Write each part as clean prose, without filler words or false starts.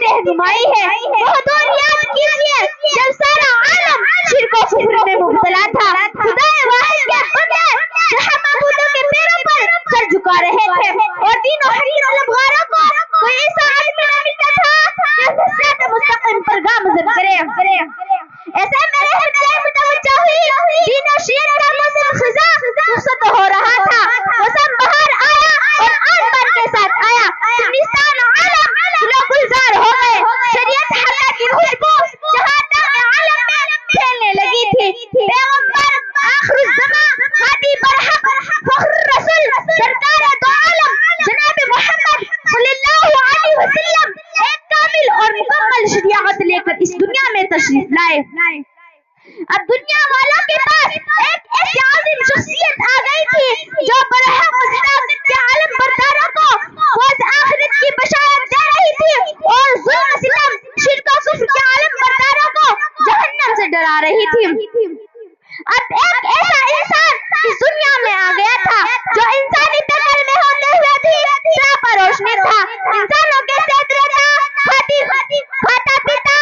رہنمائی ہے. وہ دور یاد کیجیے جب سارا عالم شرک و کفر میں مبتلا تھا. خدا واحد کے بندے جہاں معبودوں کے پیروں پر سر جھکا رہے تھے اور دین و حق طلبگاروں کو کوئی ایسا عالم نہ ملتا تھا کہ صراط مستقیم پر گامزن کرے. ایسے میرے ہدایت متوجہ ہوئی دین و شریعت کا موسم خزاں رخصت ہو رہا تھا. موسم بہار آیا اور آن بان کے ساتھ آیا. تنستان عالم گلو گلزار ہو گئے. شریعت حقہ کی خوشبو جہاں تک عالم میں پھیلنے لگی تھی. پیغمبر آخر الزمان ہادی برحق فخر رسول سرکار دو عالم جناب محمد صلی اللہ علیہ وسلم ایک کامل اور مکمل شریعت لے کر اس دنیا میں تشریف لائے. اب دنیا والوں کے پاس ایک ایسی عظیم شخصیت آ گئی تھی جو برحق صداقت کے عالم برداروں کو فوز آخرت کی بشارت دے رہی تھی اور ظلم ستم شرک و کفر کے عالم برداروں کو جہنم سے ڈرا رہی تھی. اب ایک ایسا انسان اس دنیا میں آ گیا تھا جو انسانی پیکر میں ہوتے ہوئے بھی سراپا روشنی تھا. انسانوں کے ساتھ رہتا, کھاتا پیتا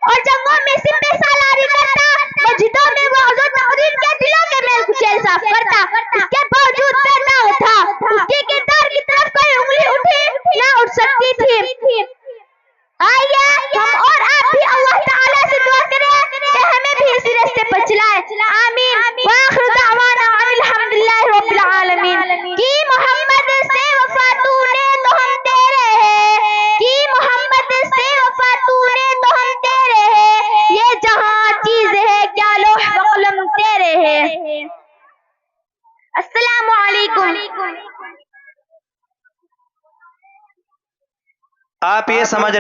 اور جنگوں میں سپہ سالاری کرتا. مسجدوں میں وعظ و تقریر کے دلوں کے میل کچیل صاف کرتا. اس کے باوجود بے داغ تھا. اس کے کردار کی طرف کوئی انگلی اٹھی نہ اٹھ سکتی تھی. آئیے ہم اور آپ بھی اللہ تعالیٰ سے دعا کریں کہ ہمیں بھی اسی راستے پر چلائے. آمین. وآخر دعوانا ان الحمدللہ رب العالمین. کی محمد سے وفا تو نے تو ہم تیرے ہیں. کی محمد سے وفا تو نے تو ہم تیرے ہیں. یہ جہاں چیز ہے کیا لوح و قلم تیرے ہیں. السلام علیکم. آپ یہ سمجھ